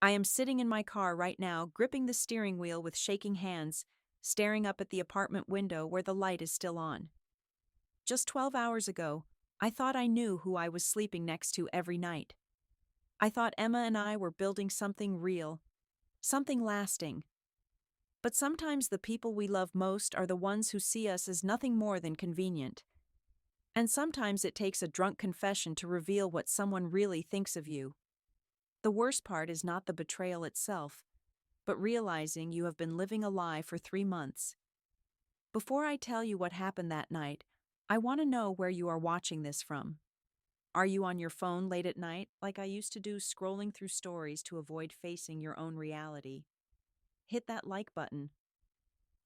I am sitting in my car right now, gripping the steering wheel with shaking hands, staring up at the apartment window where the light is still on. Just 12 hours ago, I thought I knew who I was sleeping next to every night. I thought Emma and I were building something real, something lasting. But sometimes the people we love most are the ones who see us as nothing more than convenient. And sometimes it takes a drunk confession to reveal what someone really thinks of you. The worst part is not the betrayal itself, but realizing you have been living a lie for 3 months. Before I tell you what happened that night, I want to know where you are watching this from. Are you on your phone late at night, like I used to do, scrolling through stories to avoid facing your own reality? Hit that like button.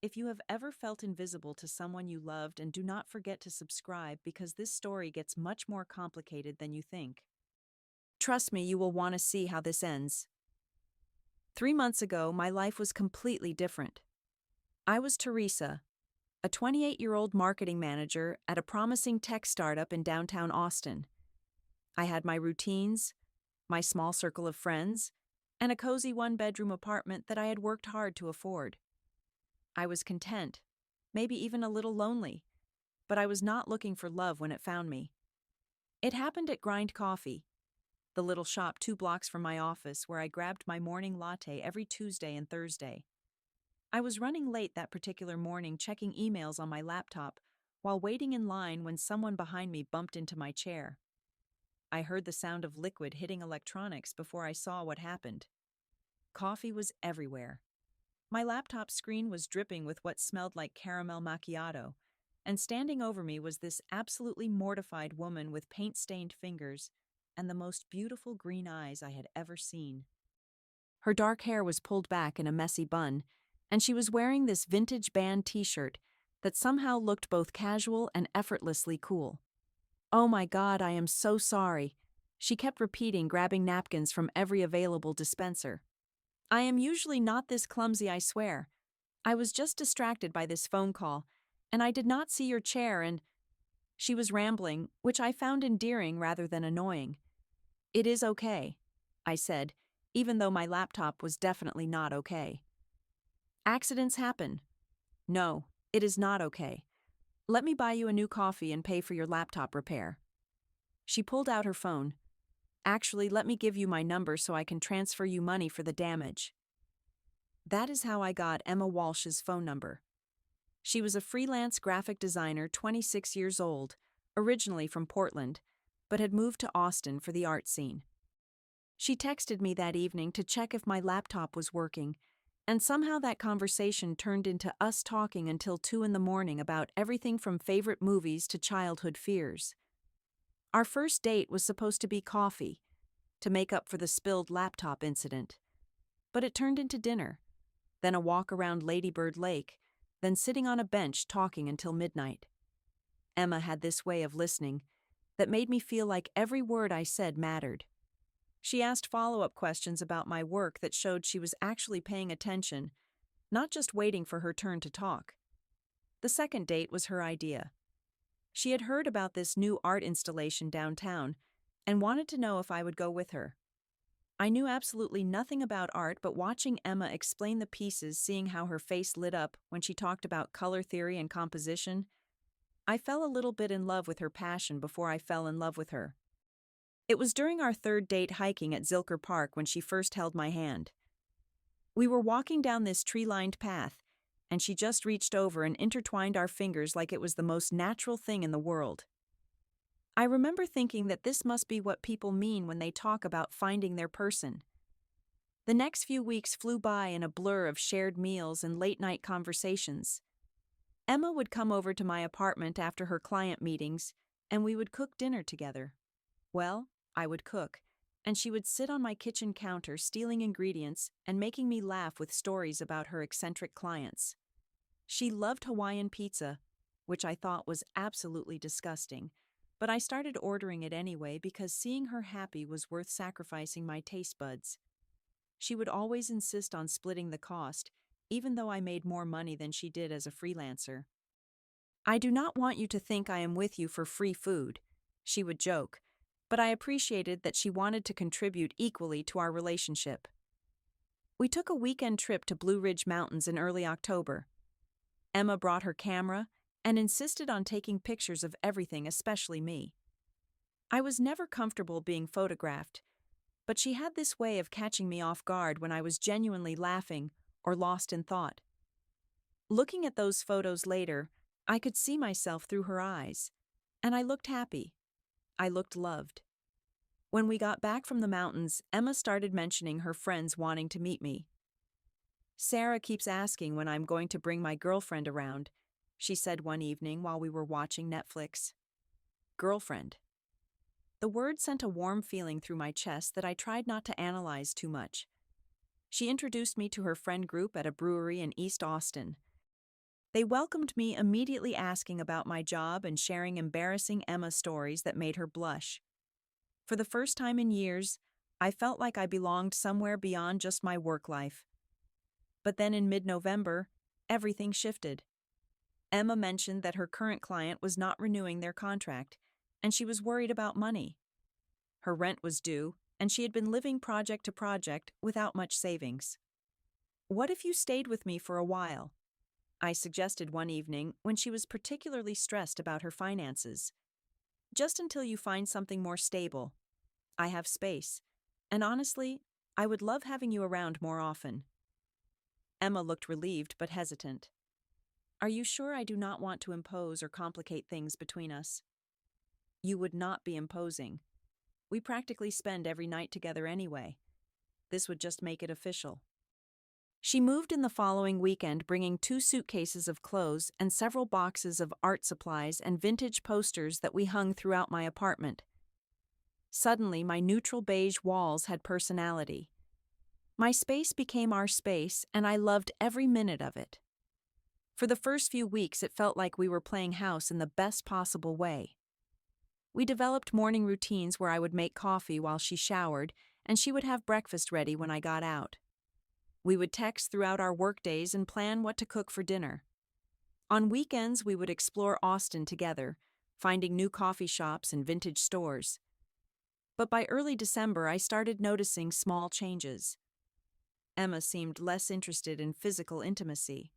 If you have ever felt invisible to someone you loved, and do not forget to subscribe because this story gets much more complicated than you think. Trust me, you will want to see how this ends. 3 months ago, my life was completely different. I was Teresa, a 28-year-old marketing manager at a promising tech startup in downtown Austin. I had my routines, my small circle of friends, and a cozy one-bedroom apartment that I had worked hard to afford. I was content, maybe even a little lonely, but I was not looking for love when it found me. It happened at Grind Coffee, the little shop 2 blocks from my office where I grabbed my morning latte every Tuesday and Thursday. I was running late that particular morning, checking emails on my laptop while waiting in line when someone behind me bumped into my chair. I heard the sound of liquid hitting electronics before I saw what happened. Coffee was everywhere. My laptop screen was dripping with what smelled like caramel macchiato, and standing over me was this absolutely mortified woman with paint-stained fingers and the most beautiful green eyes I had ever seen. Her dark hair was pulled back in a messy bun, and she was wearing this vintage band t-shirt that somehow looked both casual and effortlessly cool. "Oh my God, I am so sorry," she kept repeating, grabbing napkins from every available dispenser. "I am usually not this clumsy, I swear. I was just distracted by this phone call, and I did not see your chair and—" She was rambling, which I found endearing rather than annoying. "It is okay," I said, even though my laptop was definitely not okay. "Accidents happen." "No, it is not okay. Let me buy you a new coffee and pay for your laptop repair." She pulled out her phone. "Actually, let me give you my number so I can transfer you money for the damage." That is how I got Emma Walsh's phone number. She was a freelance graphic designer, 26 years old, originally from Portland, but had moved to Austin for the art scene. She texted me that evening to check if my laptop was working, and somehow that conversation turned into us talking until 2 in the morning about everything from favorite movies to childhood fears. Our first date was supposed to be coffee, to make up for the spilled laptop incident. But it turned into dinner, then a walk around Lady Bird Lake, then sitting on a bench talking until midnight. Emma had this way of listening that made me feel like every word I said mattered. She asked follow-up questions about my work that showed she was actually paying attention, not just waiting for her turn to talk. The second date was her idea. She had heard about this new art installation downtown and wanted to know if I would go with her. I knew absolutely nothing about art, but watching Emma explain the pieces, seeing how her face lit up when she talked about color theory and composition, I fell a little bit in love with her passion before I fell in love with her. It was during our third date hiking at Zilker Park when she first held my hand. We were walking down this tree-lined path, and she just reached over and intertwined our fingers like it was the most natural thing in the world. I remember thinking that this must be what people mean when they talk about finding their person. The next few weeks flew by in a blur of shared meals and late-night conversations. Emma would come over to my apartment after her client meetings, and we would cook dinner together. Well, I would cook, and she would sit on my kitchen counter stealing ingredients and making me laugh with stories about her eccentric clients. She loved Hawaiian pizza, which I thought was absolutely disgusting, but I started ordering it anyway because seeing her happy was worth sacrificing my taste buds. She would always insist on splitting the cost, even though I made more money than she did as a freelancer. "I do not want you to think I am with you for free food," she would joke, but I appreciated that she wanted to contribute equally to our relationship. We took a weekend trip to Blue Ridge Mountains in early October. Emma brought her camera and insisted on taking pictures of everything, especially me. I was never comfortable being photographed, but she had this way of catching me off guard when I was genuinely laughing or lost in thought. Looking at those photos later, I could see myself through her eyes, and I looked happy. I looked loved. When we got back from the mountains, Emma started mentioning her friends wanting to meet me. "Sarah keeps asking when I'm going to bring my girlfriend around," she said one evening while we were watching Netflix. Girlfriend. The word sent a warm feeling through my chest that I tried not to analyze too much. She introduced me to her friend group at a brewery in East Austin. They welcomed me, immediately asking about my job and sharing embarrassing Emma stories that made her blush. For the first time in years, I felt like I belonged somewhere beyond just my work life. But then in mid-November, everything shifted. Emma mentioned that her current client was not renewing their contract, and she was worried about money. Her rent was due, and she had been living project to project without much savings. "What if you stayed with me for a while?" I suggested one evening when she was particularly stressed about her finances. "Just until you find something more stable. I have space, and honestly, I would love having you around more often." Emma looked relieved but hesitant. "Are you sure I do not want to impose or complicate things between us?" "You would not be imposing. We practically spend every night together anyway. This would just make it official." She moved in the following weekend, bringing 2 suitcases of clothes and several boxes of art supplies and vintage posters that we hung throughout my apartment. Suddenly, my neutral beige walls had personality. My space became our space, and I loved every minute of it. For the first few weeks, it felt like we were playing house in the best possible way. We developed morning routines where I would make coffee while she showered, and she would have breakfast ready when I got out. We would text throughout our workdays and plan what to cook for dinner. On weekends, we would explore Austin together, finding new coffee shops and vintage stores. But by early December, I started noticing small changes. Emma seemed less interested in physical intimacy.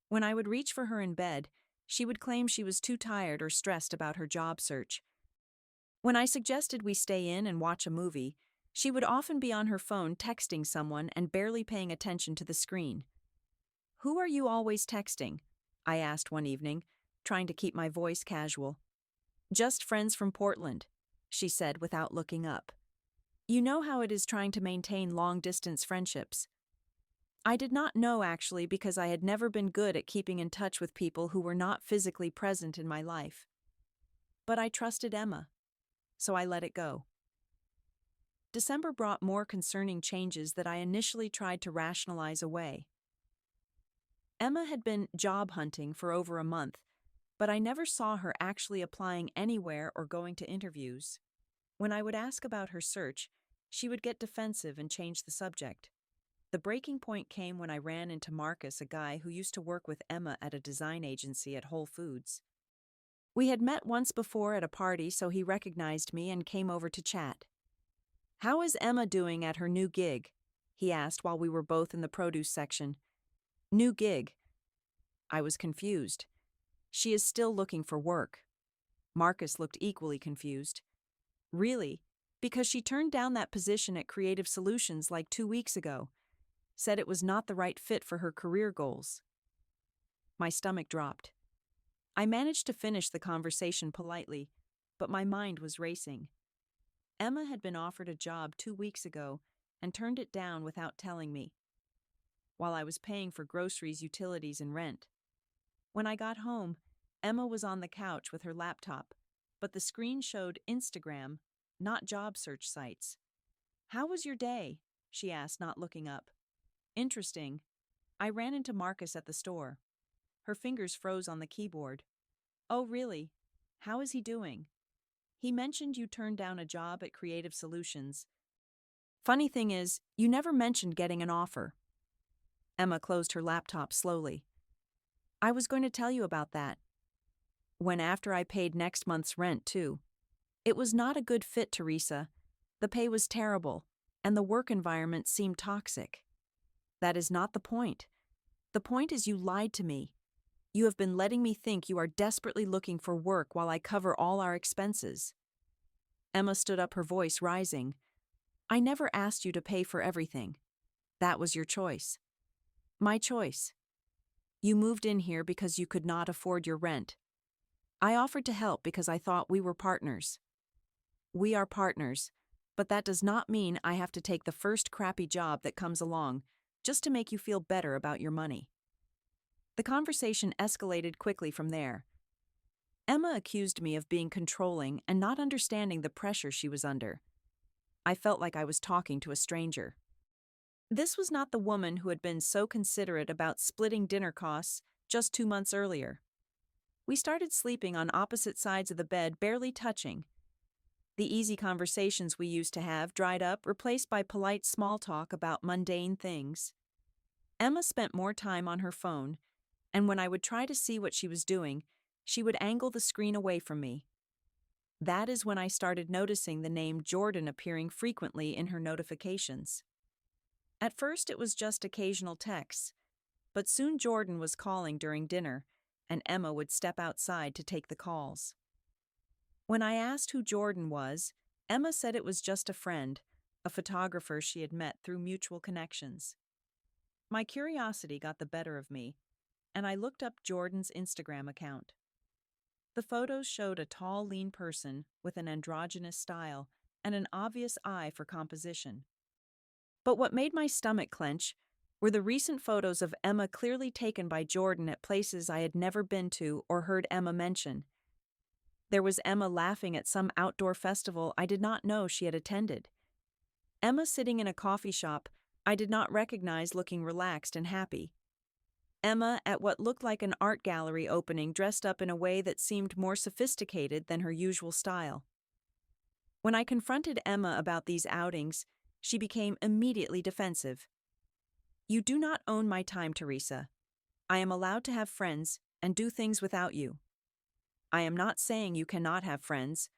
When I would reach for her in bed, she would claim she was too tired or stressed about her job search. When I suggested we stay in and watch a movie, she would often be on her phone texting someone and barely paying attention to the screen. "Who are you always texting?" I asked one evening, trying to keep my voice casual. "Just friends from Portland," she said without looking up. "You know how it is trying to maintain long-distance friendships." I did not know, actually, because I had never been good at keeping in touch with people who were not physically present in my life. But I trusted Emma, so I let it go. December brought more concerning changes that I initially tried to rationalize away. Emma had been job hunting for over a month, but I never saw her actually applying anywhere or going to interviews. When I would ask about her search, she would get defensive and change the subject. The breaking point came when I ran into Marcus, a guy who used to work with Emma at a design agency at Whole Foods. We had met once before at a party, so he recognized me and came over to chat. "How is Emma doing at her new gig?" he asked while we were both in the produce section. "New gig?" I was confused. "She is still looking for work." Marcus looked equally confused. "Really? Because she turned down that position at Creative Solutions like 2 weeks ago. Said it was not the right fit for her career goals." My stomach dropped. I managed to finish the conversation politely, but my mind was racing. Emma had been offered a job 2 weeks ago and turned it down without telling me, while I was paying for groceries, utilities, and rent. When I got home, Emma was on the couch with her laptop, but the screen showed Instagram, not job search sites. "How was your day?" she asked, not looking up. "Interesting. I ran into Marcus at the store." Her fingers froze on the keyboard. "Oh, really? How is he doing?" "He mentioned you turned down a job at Creative Solutions. Funny thing is, you never mentioned getting an offer." Emma closed her laptop slowly. "I was going to tell you about that. When after I paid next month's rent, too. It was not a good fit, Teresa. The pay was terrible, and the work environment seemed toxic." That is not the point. The point is you lied to me. You have been letting me think you are desperately looking for work while I cover all our expenses. Emma stood up, her voice rising. I never asked you to pay for everything. That was your choice. My choice. You moved in here because you could not afford your rent. I offered to help because I thought we were partners. We are partners, but that does not mean I have to take the first crappy job that comes along just to make you feel better about your money. The conversation escalated quickly from there. Emma accused me of being controlling and not understanding the pressure she was under. I felt like I was talking to a stranger. This was not the woman who had been so considerate about splitting dinner costs just 2 months earlier. We started sleeping on opposite sides of the bed, barely touching. The easy conversations we used to have dried up, replaced by polite small talk about mundane things. Emma spent more time on her phone, and when I would try to see what she was doing, she would angle the screen away from me. That is when I started noticing the name Jordan appearing frequently in her notifications. At first it was just occasional texts, but soon Jordan was calling during dinner, and Emma would step outside to take the calls. When I asked who Jordan was, Emma said it was just a friend, a photographer she had met through mutual connections. My curiosity got the better of me, and I looked up Jordan's Instagram account. The photos showed a tall, lean person with an androgynous style and an obvious eye for composition. But what made my stomach clench were the recent photos of Emma clearly taken by Jordan at places I had never been to or heard Emma mention. There was Emma laughing at some outdoor festival I did not know she had attended. Emma sitting in a coffee shop I did not recognize, looking relaxed and happy. Emma at what looked like an art gallery opening, dressed up in a way that seemed more sophisticated than her usual style. When I confronted Emma about these outings, she became immediately defensive. You do not own my time, Teresa. I am allowed to have friends and do things without you. I am not saying you cannot have friends.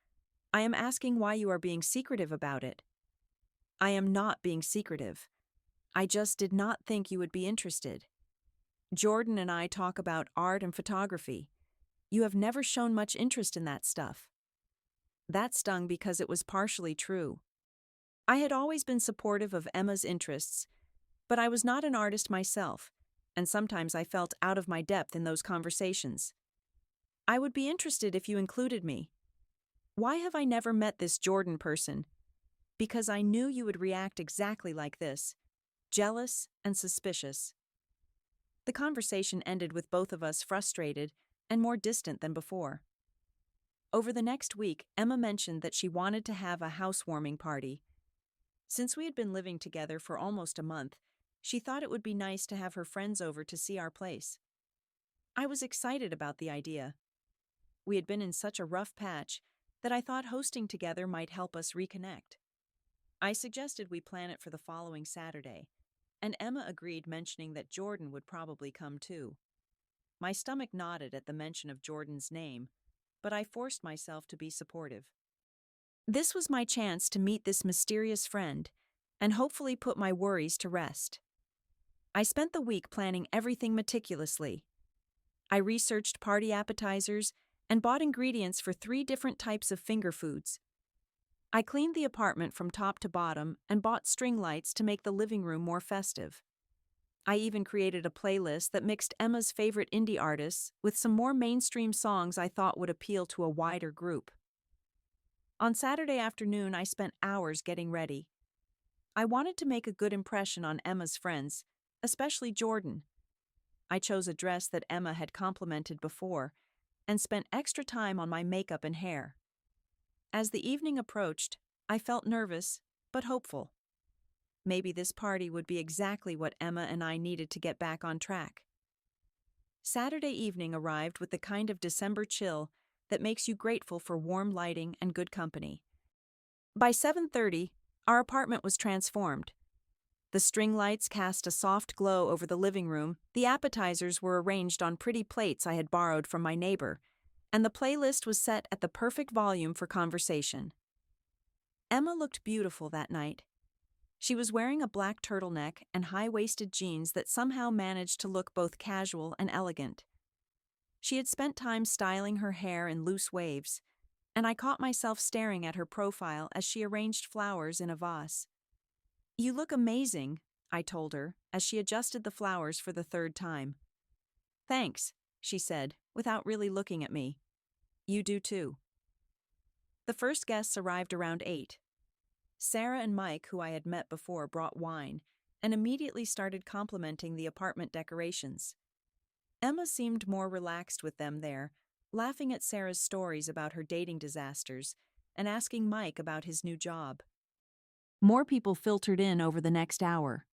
I am asking why you are being secretive about it. I am not being secretive. I just did not think you would be interested. Jordan and I talk about art and photography. You have never shown much interest in that stuff. That stung because it was partially true. I had always been supportive of Emma's interests, but I was not an artist myself, and sometimes I felt out of my depth in those conversations. I would be interested if you included me. Why have I never met this Jordan person? Because I knew you would react exactly like this, jealous and suspicious. The conversation ended with both of us frustrated and more distant than before. Over the next week, Emma mentioned that she wanted to have a housewarming party. Since we had been living together for almost a month, she thought it would be nice to have her friends over to see our place. I was excited about the idea. We had been in such a rough patch that I thought hosting together might help us reconnect. I suggested we plan it for the following Saturday, and Emma agreed, mentioning that Jordan would probably come too. My stomach knotted at the mention of Jordan's name, but I forced myself to be supportive. This was my chance to meet this mysterious friend and hopefully put my worries to rest. I spent the week planning everything meticulously. I researched party appetizers and bought ingredients for 3 different types of finger foods. I cleaned the apartment from top to bottom and bought string lights to make the living room more festive. I even created a playlist that mixed Emma's favorite indie artists with some more mainstream songs I thought would appeal to a wider group. On Saturday afternoon, I spent hours getting ready. I wanted to make a good impression on Emma's friends, especially Jordan. I chose a dress that Emma had complimented before and spent extra time on my makeup and hair. As the evening approached, I felt nervous, but hopeful. Maybe this party would be exactly what Emma and I needed to get back on track. Saturday evening arrived with the kind of December chill that makes you grateful for warm lighting and good company. By 7:30, our apartment was transformed. The string lights cast a soft glow over the living room, the appetizers were arranged on pretty plates I had borrowed from my neighbor, and the playlist was set at the perfect volume for conversation. Emma looked beautiful that night. She was wearing a black turtleneck and high-waisted jeans that somehow managed to look both casual and elegant. She had spent time styling her hair in loose waves, and I caught myself staring at her profile as she arranged flowers in a vase. "You look amazing," I told her, as she adjusted the flowers for the third time. "Thanks," she said, without really looking at me. "You do too." The first guests arrived around 8. Sarah and Mike, who I had met before, brought wine, and immediately started complimenting the apartment decorations. Emma seemed more relaxed with them there, laughing at Sarah's stories about her dating disasters and asking Mike about his new job. More people filtered in over the next hour.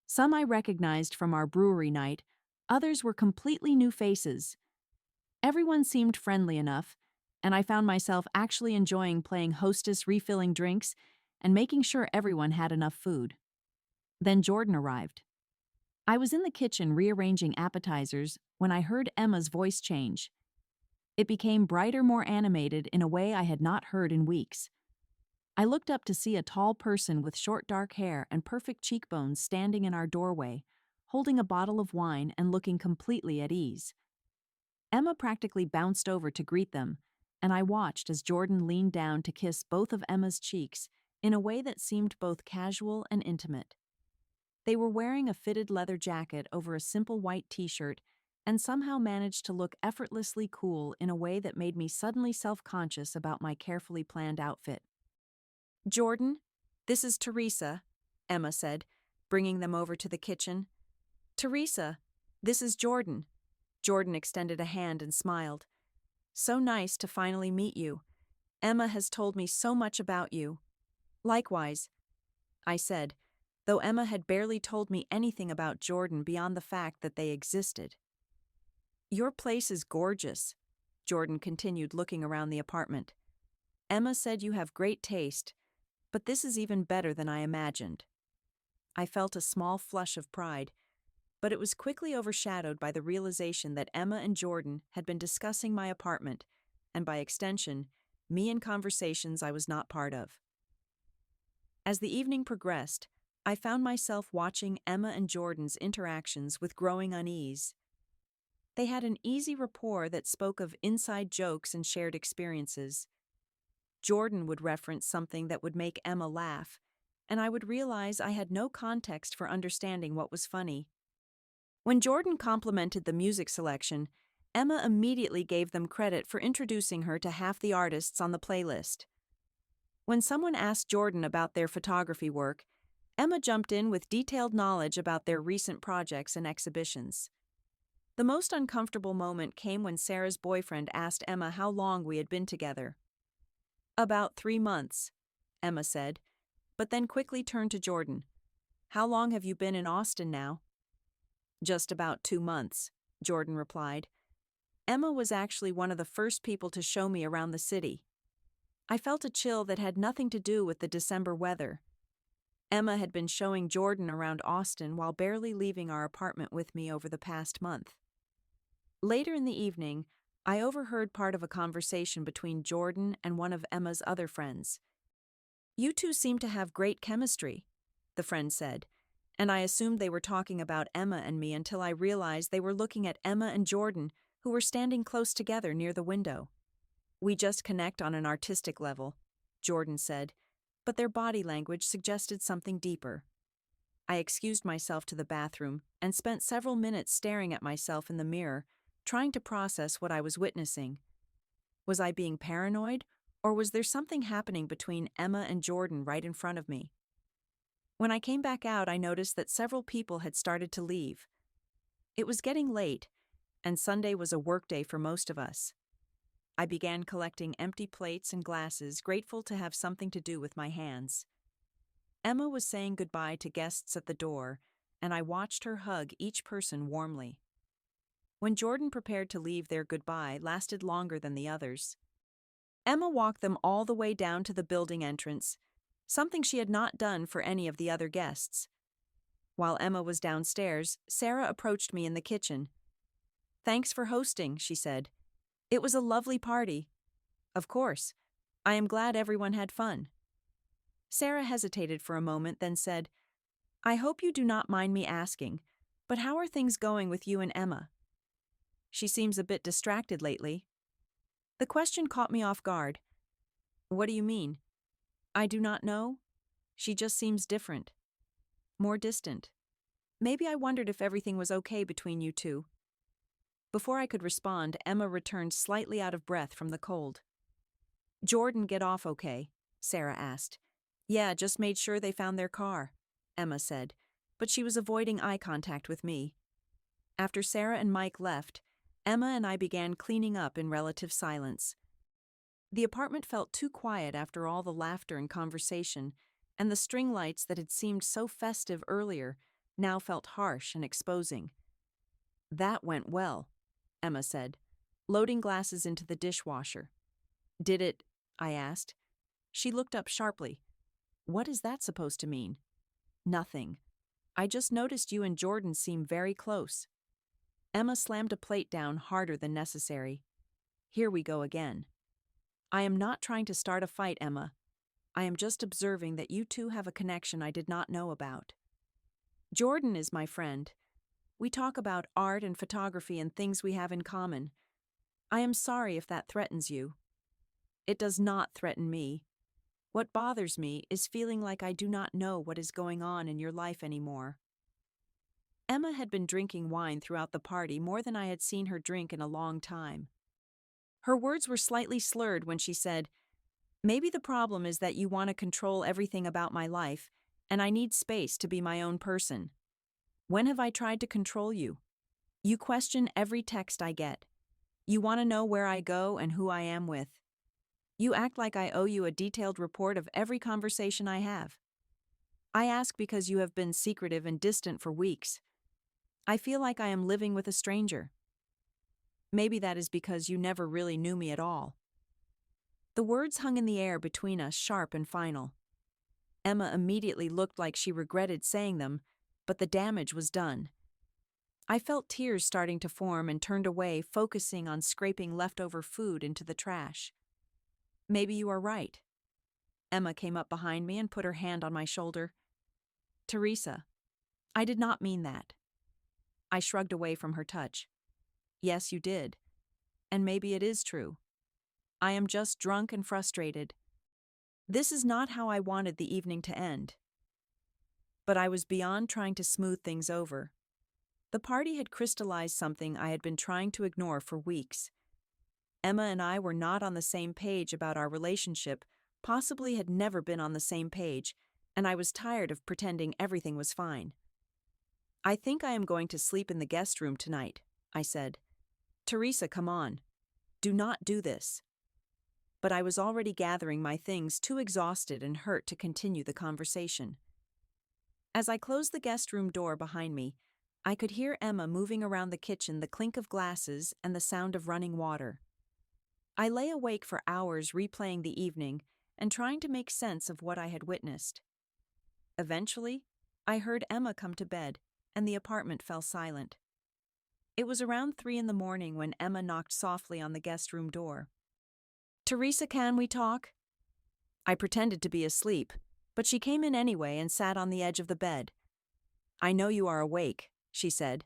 Some I recognized from our brewery night, others were completely new faces. Everyone seemed friendly enough, and I found myself actually enjoying playing hostess, refilling drinks and making sure everyone had enough food. Then Jordan arrived. I was in the kitchen rearranging appetizers when I heard Emma's voice change. It became brighter, more animated in a way I had not heard in weeks. I looked up to see a tall person with short dark hair and perfect cheekbones standing in our doorway, holding a bottle of wine and looking completely at ease. Emma practically bounced over to greet them, and I watched as Jordan leaned down to kiss both of Emma's cheeks in a way that seemed both casual and intimate. They were wearing a fitted leather jacket over a simple white t-shirt and somehow managed to look effortlessly cool in a way that made me suddenly self-conscious about my carefully planned outfit. "Jordan, this is Teresa," Emma said, bringing them over to the kitchen. "Teresa, this is Jordan." Jordan extended a hand and smiled. "So nice to finally meet you. Emma has told me so much about you." "Likewise," I said, though Emma had barely told me anything about Jordan beyond the fact that they existed. "Your place is gorgeous," Jordan continued, looking around the apartment. "Emma said you have great taste, but this is even better than I imagined." I felt a small flush of pride, but it was quickly overshadowed by the realization that Emma and Jordan had been discussing my apartment, and by extension, me in conversations I was not part of. As the evening progressed, I found myself watching Emma and Jordan's interactions with growing unease. They had an easy rapport that spoke of inside jokes and shared experiences. Jordan would reference something that would make Emma laugh, and I would realize I had no context for understanding what was funny. When Jordan complimented the music selection, Emma immediately gave them credit for introducing her to half the artists on the playlist. When someone asked Jordan about their photography work, Emma jumped in with detailed knowledge about their recent projects and exhibitions. The most uncomfortable moment came when Sarah's boyfriend asked Emma how long we had been together. "About 3 months," Emma said, but then quickly turned to Jordan. "How long have you been in Austin now?" "Just about 2 months," Jordan replied. Emma was actually one of the first people to show me around the city. I felt a chill that had nothing to do with the December weather. Emma had been showing Jordan around Austin while barely leaving our apartment with me over the past month. Later in the evening, I overheard part of a conversation between Jordan and one of Emma's other friends. "You two seem to have great chemistry," the friend said, and I assumed they were talking about Emma and me until I realized they were looking at Emma and Jordan, who were standing close together near the window. "We just connect on an artistic level," Jordan said, but their body language suggested something deeper. I excused myself to the bathroom and spent several minutes staring at myself in the mirror, trying to process what I was witnessing. Was I being paranoid, or was there something happening between Emma and Jordan right in front of me? When I came back out, I noticed that several people had started to leave. It was getting late, and Sunday was a work day for most of us. I began collecting empty plates and glasses, grateful to have something to do with my hands. Emma was saying goodbye to guests at the door, and I watched her hug each person warmly. When Jordan prepared to leave, their goodbye lasted longer than the others. Emma walked them all the way down to the building entrance, something she had not done for any of the other guests. While Emma was downstairs, Sarah approached me in the kitchen. "Thanks for hosting," she said. "It was a lovely party." "Of course. I am glad everyone had fun." Sarah hesitated for a moment, then said, I hope you do not mind me asking, but how are things going with you and Emma? She seems a bit distracted lately. The question caught me off guard. What do you mean? I do not know. She just seems different. More distant. Maybe I wondered if everything was okay between you two. Before I could respond, Emma returned slightly out of breath from the cold. Jordan get off okay? Sarah asked. Yeah, just made sure they found their car, Emma said, but she was avoiding eye contact with me. After Sarah and Mike left, Emma and I began cleaning up in relative silence. The apartment felt too quiet after all the laughter and conversation, and the string lights that had seemed so festive earlier now felt harsh and exposing. That went well, Emma said, loading glasses into the dishwasher. Did it? I asked. She looked up sharply. What is that supposed to mean? Nothing. I just noticed you and Jordan seem very close. Emma slammed a plate down harder than necessary. Here we go again. I am not trying to start a fight, Emma. I am just observing that you two have a connection I did not know about. Jordan is my friend. We talk about art and photography and things we have in common. I am sorry if that threatens you. It does not threaten me. What bothers me is feeling like I do not know what is going on in your life anymore. Emma had been drinking wine throughout the party more than I had seen her drink in a long time. Her words were slightly slurred when she said, Maybe the problem is that you want to control everything about my life, and I need space to be my own person. When have I tried to control you? You question every text I get. You want to know where I go and who I am with. You act like I owe you a detailed report of every conversation I have. I ask because you have been secretive and distant for weeks. I feel like I am living with a stranger. Maybe that is because you never really knew me at all. The words hung in the air between us, sharp and final. Emma immediately looked like she regretted saying them, but the damage was done. I felt tears starting to form and turned away, focusing on scraping leftover food into the trash. Maybe you are right. Emma came up behind me and put her hand on my shoulder. Teresa, I did not mean that. I shrugged away from her touch. Yes, you did. And maybe it is true. I am just drunk and frustrated. This is not how I wanted the evening to end. But I was beyond trying to smooth things over. The party had crystallized something I had been trying to ignore for weeks. Emma and I were not on the same page about our relationship, possibly had never been on the same page, and I was tired of pretending everything was fine. I think I am going to sleep in the guest room tonight, I said. Teresa, come on. Do not do this. But I was already gathering my things, too exhausted and hurt to continue the conversation. As I closed the guest room door behind me, I could hear Emma moving around the kitchen, the clink of glasses and the sound of running water. I lay awake for hours replaying the evening and trying to make sense of what I had witnessed. Eventually, I heard Emma come to bed, and the apartment fell silent. It was around 3 a.m. when Emma knocked softly on the guest room door. Teresa, can we talk? I pretended to be asleep, but she came in anyway and sat on the edge of the bed. I know you are awake, she said.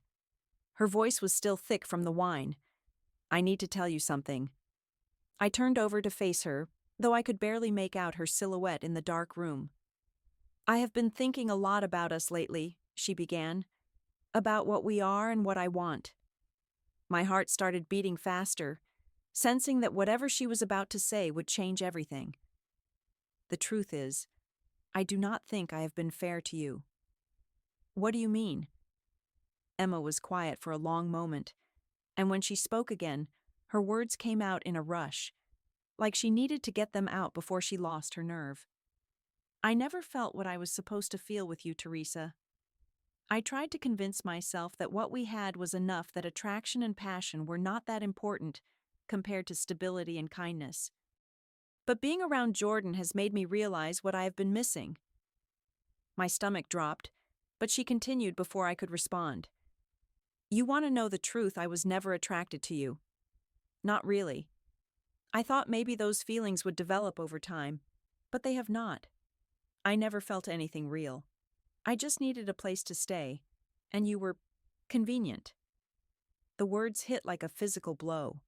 Her voice was still thick from the wine. I need to tell you something. I turned over to face her, though I could barely make out her silhouette in the dark room. I have been thinking a lot about us lately, she began. About what we are and what I want. My heart started beating faster, sensing that whatever she was about to say would change everything. The truth is, I do not think I have been fair to you. What do you mean? Emma was quiet for a long moment, and when she spoke again, her words came out in a rush, like she needed to get them out before she lost her nerve. I never felt what I was supposed to feel with you, Teresa. I tried to convince myself that what we had was enough, that attraction and passion were not that important compared to stability and kindness. But being around Jordan has made me realize what I have been missing. My stomach dropped, but she continued before I could respond. You want to know the truth? I was never attracted to you. Not really. I thought maybe those feelings would develop over time, but they have not. I never felt anything real. I just needed a place to stay, and you were convenient. The words hit like a physical blow.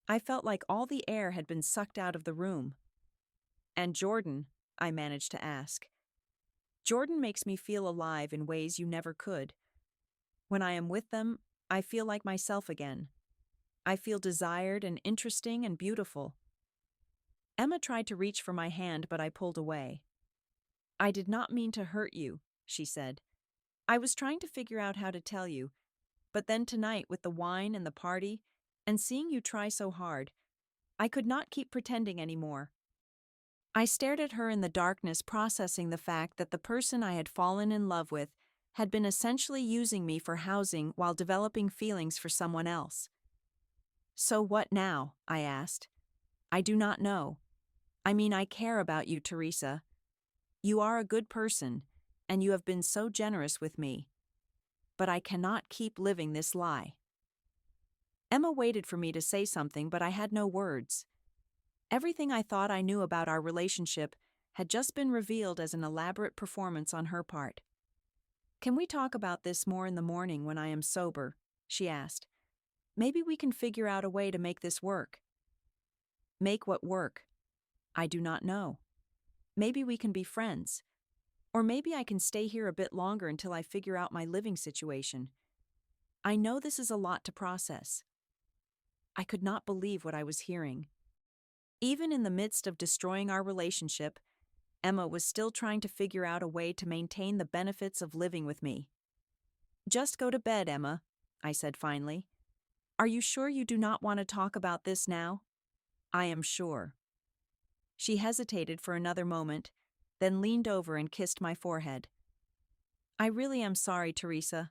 I felt like all the air had been sucked out of the room. And Jordan, I managed to ask. Jordan makes me feel alive in ways you never could. When I am with them, I feel like myself again. I feel desired and interesting and beautiful. Emma tried to reach for my hand, but I pulled away. I did not mean to hurt you, she said. I was trying to figure out how to tell you, but then tonight with the wine and the party, and seeing you try so hard, I could not keep pretending anymore. I stared at her in the darkness, processing the fact that the person I had fallen in love with had been essentially using me for housing while developing feelings for someone else. So what now? I asked. I do not know. I mean, I care about you, Teresa. You are a good person, and you have been so generous with me. But I cannot keep living this lie. Emma waited for me to say something, but I had no words. Everything I thought I knew about our relationship had just been revealed as an elaborate performance on her part. Can we talk about this more in the morning when I am sober? She asked. Maybe we can figure out a way to make this work. Make what work? I do not know. Maybe we can be friends. Or maybe I can stay here a bit longer until I figure out my living situation. I know this is a lot to process. I could not believe what I was hearing. Even in the midst of destroying our relationship, Emma was still trying to figure out a way to maintain the benefits of living with me. Just go to bed, Emma, I said finally. Are you sure you do not want to talk about this now? I am sure. She hesitated for another moment, then leaned over and kissed my forehead. I really am sorry, Teresa.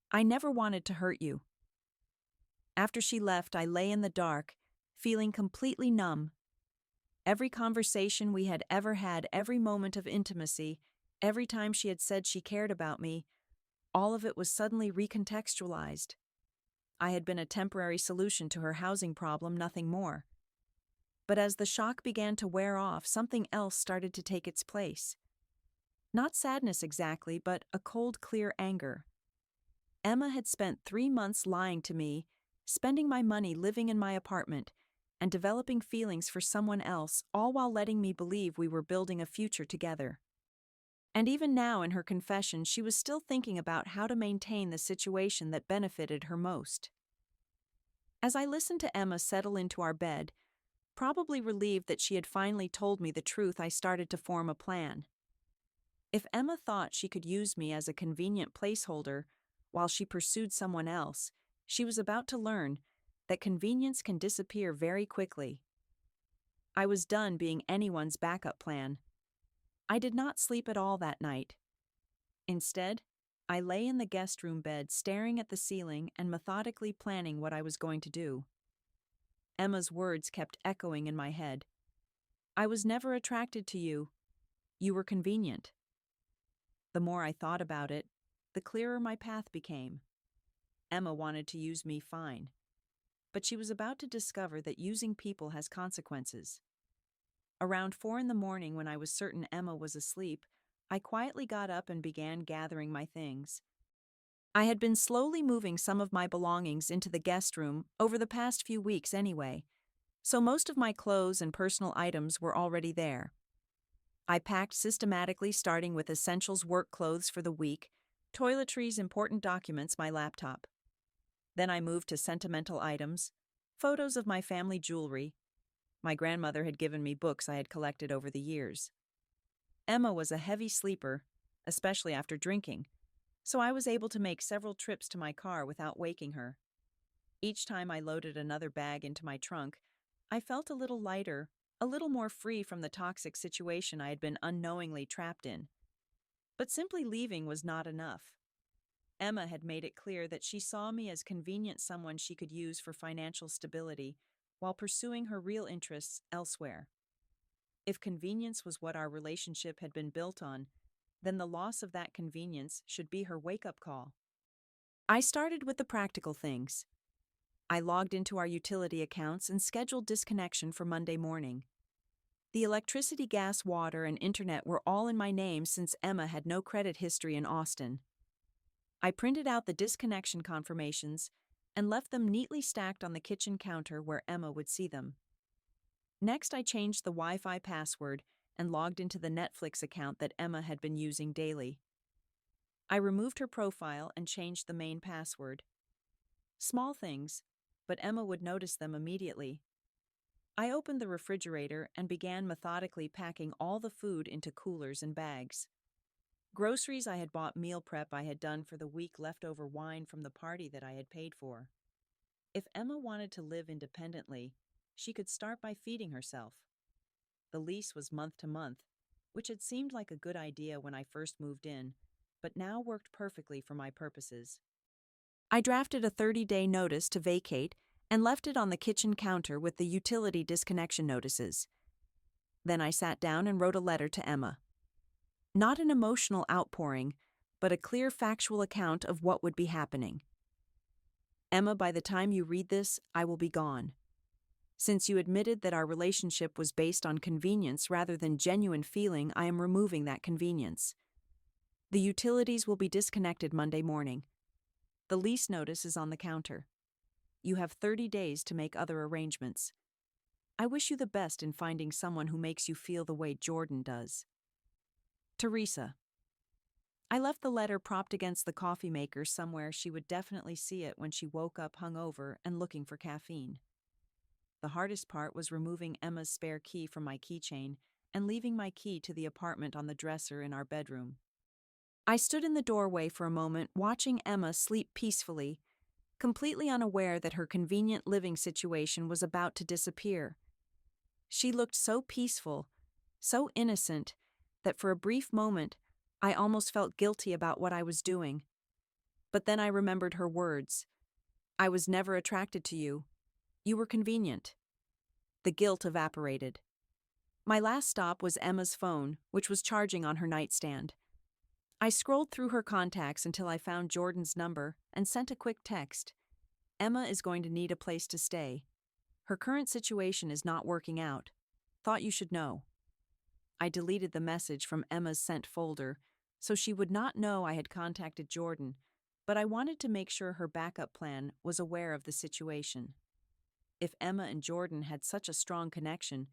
I never wanted to hurt you. After she left, I lay in the dark, feeling completely numb. Every conversation we had ever had, every moment of intimacy, every time she had said she cared about me, all of it was suddenly recontextualized. I had been a temporary solution to her housing problem, nothing more. But as the shock began to wear off, something else started to take its place. Not sadness exactly, but a cold, clear anger. Emma had spent 3 months lying to me, spending my money living in my apartment, and developing feelings for someone else, all while letting me believe we were building a future together. And even now in her confession, she was still thinking about how to maintain the situation that benefited her most. As I listened to Emma settle into our bed, probably relieved that she had finally told me the truth, I started to form a plan. If Emma thought she could use me as a convenient placeholder while she pursued someone else, she was about to learn that convenience can disappear very quickly. I was done being anyone's backup plan. I did not sleep at all that night. Instead, I lay in the guest room bed staring at the ceiling and methodically planning what I was going to do. Emma's words kept echoing in my head. I was never attracted to you. You were convenient. The more I thought about it, the clearer my path became. Emma wanted to use me fine, but she was about to discover that using people has consequences. Around 4 a.m, when I was certain Emma was asleep, I quietly got up and began gathering my things. I had been slowly moving some of my belongings into the guest room over the past few weeks anyway, so most of my clothes and personal items were already there. I packed systematically, starting with essentials work clothes for the week, toiletries, important documents, my laptop. Then I moved to sentimental items, photos of my family jewelry. My grandmother had given me books I had collected over the years. Emma was a heavy sleeper, especially after drinking, so I was able to make several trips to my car without waking her. Each time I loaded another bag into my trunk, I felt a little lighter, a little more free from the toxic situation I had been unknowingly trapped in. But simply leaving was not enough. Emma had made it clear that she saw me as convenient someone she could use for financial stability while pursuing her real interests elsewhere. If convenience was what our relationship had been built on, then the loss of that convenience should be her wake-up call. I started with the practical things. I logged into our utility accounts and scheduled disconnection for Monday morning. The electricity, gas, water, and internet were all in my name since Emma had no credit history in Austin. I printed out the disconnection confirmations and left them neatly stacked on the kitchen counter where Emma would see them. Next, I changed the Wi-Fi password and logged into the Netflix account that Emma had been using daily. I removed her profile and changed the main password. Small things, but Emma would notice them immediately. I opened the refrigerator and began methodically packing all the food into coolers and bags. Groceries I had bought, meal prep I had done for the week, leftover wine from the party that I had paid for. If Emma wanted to live independently, she could start by feeding herself. The lease was month to month, which had seemed like a good idea when I first moved in, but now worked perfectly for my purposes. I drafted a 30-day notice to vacate and left it on the kitchen counter with the utility disconnection notices. Then I sat down and wrote a letter to Emma. Not an emotional outpouring, but a clear factual account of what would be happening. Emma, by the time you read this, I will be gone. Since you admitted that our relationship was based on convenience rather than genuine feeling, I am removing that convenience. The utilities will be disconnected Monday morning. The lease notice is on the counter. You have 30 days to make other arrangements. I wish you the best in finding someone who makes you feel the way Jordan does. Teresa. I left the letter propped against the coffee maker somewhere she would definitely see it when she woke up hungover and looking for caffeine. The hardest part was removing Emma's spare key from my keychain and leaving my key to the apartment on the dresser in our bedroom. I stood in the doorway for a moment, watching Emma sleep peacefully, completely unaware that her convenient living situation was about to disappear. She looked so peaceful, so innocent, that for a brief moment, I almost felt guilty about what I was doing. But then I remembered her words. I was never attracted to you. You were convenient. The guilt evaporated. My last stop was Emma's phone, which was charging on her nightstand. I scrolled through her contacts until I found Jordan's number and sent a quick text. Emma is going to need a place to stay. Her current situation is not working out. Thought you should know. I deleted the message from Emma's sent folder, so she would not know I had contacted Jordan, but I wanted to make sure her backup plan was aware of the situation. If Emma and Jordan had such a strong connection,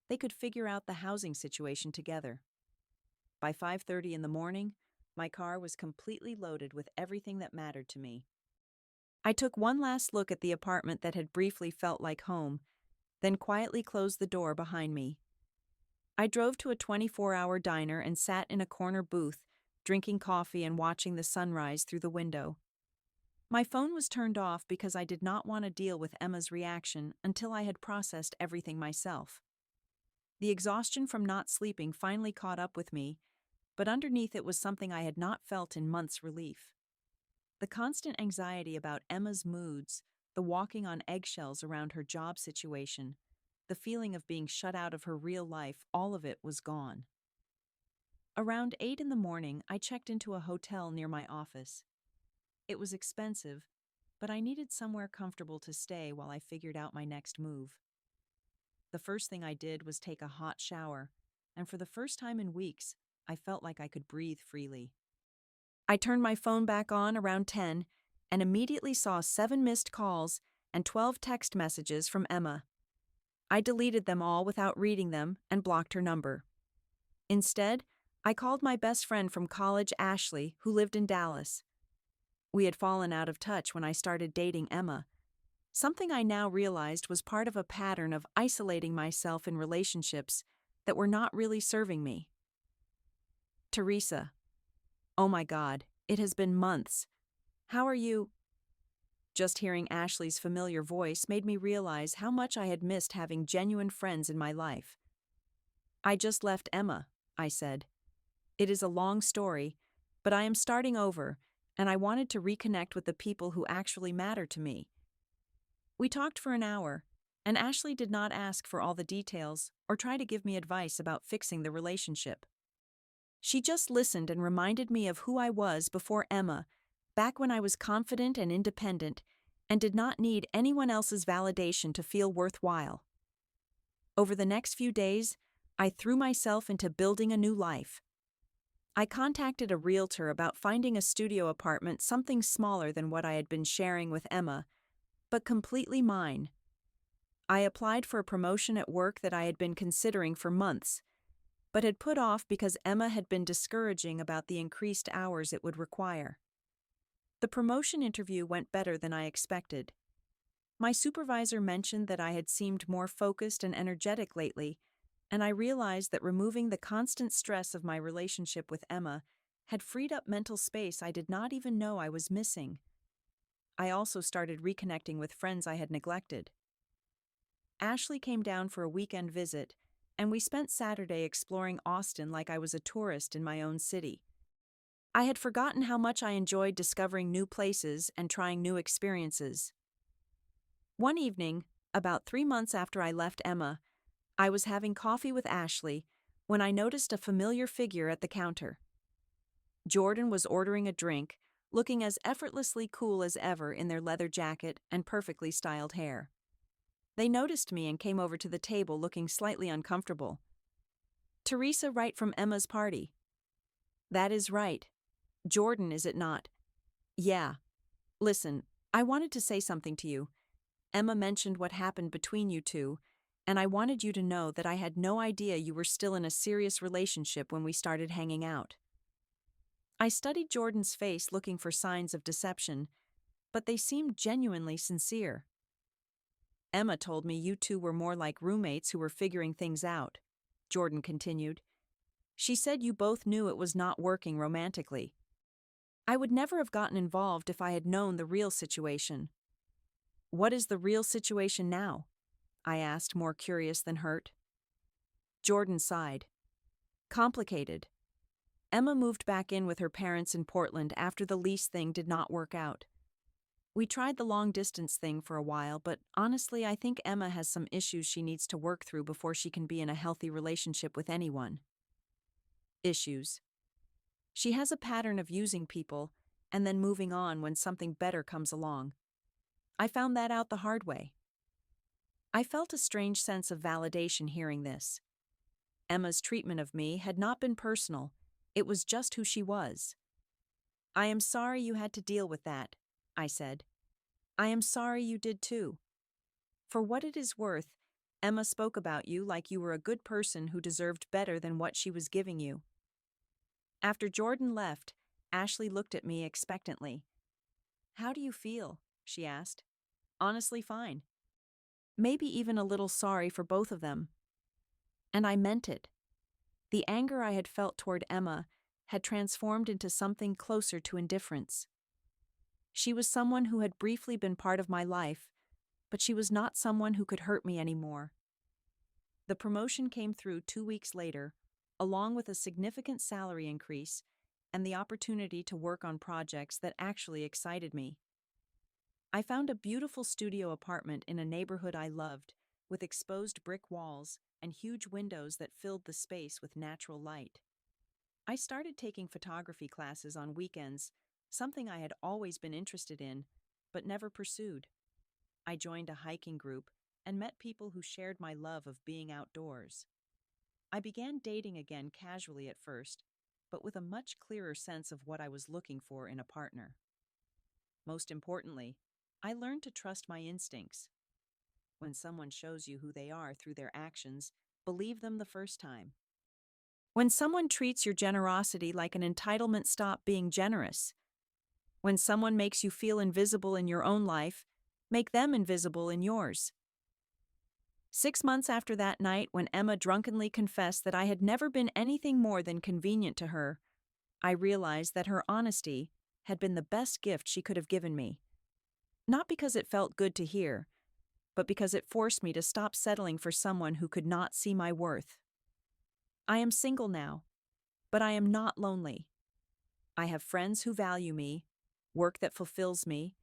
they could figure out the housing situation together. By 5:30 in the morning, my car was completely loaded with everything that mattered to me. I took one last look at the apartment that had briefly felt like home, then quietly closed the door behind me. I drove to a 24-hour diner and sat in a corner booth, drinking coffee and watching the sunrise through the window. My phone was turned off because I did not want to deal with Emma's reaction until I had processed everything myself. The exhaustion from not sleeping finally caught up with me, but underneath it was something I had not felt in months: relief. The constant anxiety about Emma's moods, the walking on eggshells around her job situation, the feeling of being shut out of her real life, all of it was gone. Around 8 in the morning, I checked into a hotel near my office. It was expensive, but I needed somewhere comfortable to stay while I figured out my next move. The first thing I did was take a hot shower, and for the first time in weeks, I felt like I could breathe freely. I turned my phone back on around 10 and immediately saw 7 missed calls and 12 text messages from Emma. I deleted them all without reading them and blocked her number. Instead, I called my best friend from college, Ashley, who lived in Dallas. We had fallen out of touch when I started dating Emma, something I now realized was part of a pattern of isolating myself in relationships that were not really serving me. Teresa. Oh my God, it has been months. How are you? Just hearing Ashley's familiar voice made me realize how much I had missed having genuine friends in my life. I just left Emma, I said. It is a long story, but I am starting over, and I wanted to reconnect with the people who actually matter to me. We talked for an hour, and Ashley did not ask for all the details or try to give me advice about fixing the relationship. She just listened and reminded me of who I was before Emma, back when I was confident and independent and did not need anyone else's validation to feel worthwhile. Over the next few days, I threw myself into building a new life. I contacted a realtor about finding a studio apartment something smaller than what I had been sharing with Emma, but completely mine. I applied for a promotion at work that I had been considering for months, but had put off because Emma had been discouraging about the increased hours it would require. The promotion interview went better than I expected. My supervisor mentioned that I had seemed more focused and energetic lately, and I realized that removing the constant stress of my relationship with Emma had freed up mental space I did not even know I was missing. I also started reconnecting with friends I had neglected. Ashley came down for a weekend visit, and we spent Saturday exploring Austin like I was a tourist in my own city. I had forgotten how much I enjoyed discovering new places and trying new experiences. One evening, about 3 months after I left Emma, I was having coffee with Ashley when I noticed a familiar figure at the counter. Jordan was ordering a drink, looking as effortlessly cool as ever in their leather jacket and perfectly styled hair. They noticed me and came over to the table looking slightly uncomfortable. "Teresa, right from Emma's party." "That is right. Jordan, is it not?" "Yeah. Listen, I wanted to say something to you. Emma mentioned what happened between you two, and I wanted you to know that I had no idea you were still in a serious relationship when we started hanging out." I studied Jordan's face looking for signs of deception, but they seemed genuinely sincere. "Emma told me you two were more like roommates who were figuring things out," Jordan continued. "She said you both knew it was not working romantically. I would never have gotten involved if I had known the real situation." "What is the real situation now?" I asked, more curious than hurt. Jordan sighed. "Complicated. Emma moved back in with her parents in Portland after the lease thing did not work out. We tried the long-distance thing for a while, but honestly, I think Emma has some issues she needs to work through before she can be in a healthy relationship with anyone." Issues. She has a pattern of using people and then moving on when something better comes along. I found that out the hard way. I felt a strange sense of validation hearing this. Emma's treatment of me had not been personal, it was just who she was. "I am sorry you had to deal with that," I said. "I am sorry you did too. For what it is worth, Emma spoke about you like you were a good person who deserved better than what she was giving you." After Jordan left, Ashley looked at me expectantly. "How do you feel?" she asked. "Honestly, fine. Maybe even a little sorry for both of them." And I meant it. The anger I had felt toward Emma had transformed into something closer to indifference. She was someone who had briefly been part of my life, but she was not someone who could hurt me anymore. The promotion came through 2 weeks later, along with a significant salary increase and the opportunity to work on projects that actually excited me. I found a beautiful studio apartment in a neighborhood I loved, with exposed brick walls and huge windows that filled the space with natural light. I started taking photography classes on weekends, something I had always been interested in, but never pursued. I joined a hiking group and met people who shared my love of being outdoors. I began dating again casually at first, but with a much clearer sense of what I was looking for in a partner. Most importantly, I learned to trust my instincts. When someone shows you who they are through their actions, believe them the first time. When someone treats your generosity like an entitlement, stop being generous. When someone makes you feel invisible in your own life, make them invisible in yours. 6 months after that night, when Emma drunkenly confessed that I had never been anything more than convenient to her, I realized that her honesty had been the best gift she could have given me. Not because it felt good to hear, but because it forced me to stop settling for someone who could not see my worth. I am single now, but I am not lonely. I have friends who value me, work that fulfills me,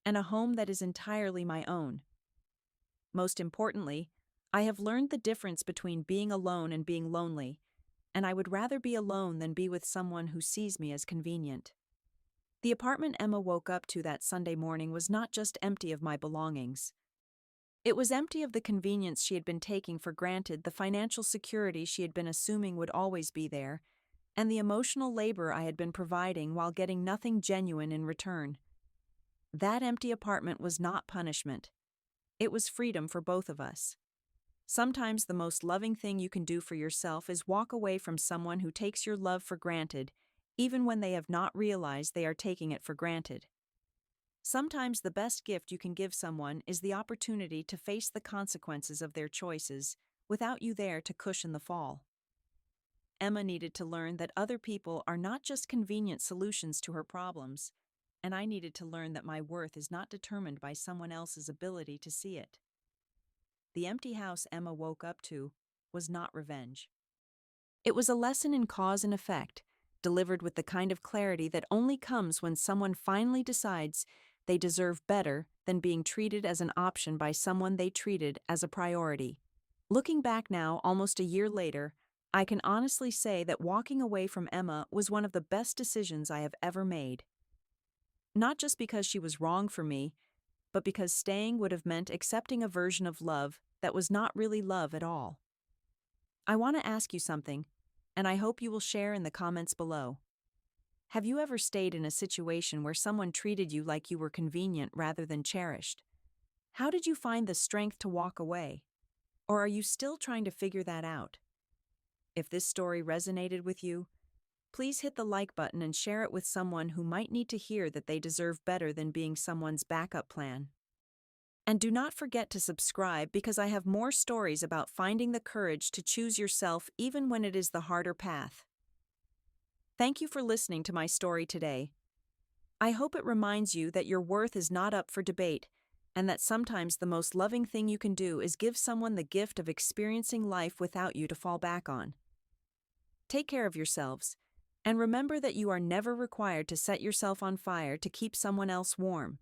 and a home that is entirely my own. Most importantly, I have learned the difference between being alone and being lonely, and I would rather be alone than be with someone who sees me as convenient. The apartment Emma woke up to that Sunday morning was not just empty of my belongings. It was empty of the convenience she had been taking for granted, the financial security she had been assuming would always be there, and the emotional labor I had been providing while getting nothing genuine in return. That empty apartment was not punishment. It was freedom for both of us. Sometimes the most loving thing you can do for yourself is walk away from someone who takes your love for granted, even when they have not realized they are taking it for granted. Sometimes the best gift you can give someone is the opportunity to face the consequences of their choices without you there to cushion the fall. Emma needed to learn that other people are not just convenient solutions to her problems, and I needed to learn that my worth is not determined by someone else's ability to see it. The empty house Emma woke up to was not revenge. It was a lesson in cause and effect, delivered with the kind of clarity that only comes when someone finally decides they deserve better than being treated as an option by someone they treated as a priority. Looking back now, almost a year later, I can honestly say that walking away from Emma was one of the best decisions I have ever made. Not just because she was wrong for me, but because staying would have meant accepting a version of love that was not really love at all. I want to ask you something, and I hope you will share in the comments below. Have you ever stayed in a situation where someone treated you like you were convenient rather than cherished? How did you find the strength to walk away? Or are you still trying to figure that out? If this story resonated with you, please hit the like button and share it with someone who might need to hear that they deserve better than being someone's backup plan. And do not forget to subscribe, because I have more stories about finding the courage to choose yourself even when it is the harder path. Thank you for listening to my story today. I hope it reminds you that your worth is not up for debate, and that sometimes the most loving thing you can do is give someone the gift of experiencing life without you to fall back on. Take care of yourselves, and remember that you are never required to set yourself on fire to keep someone else warm.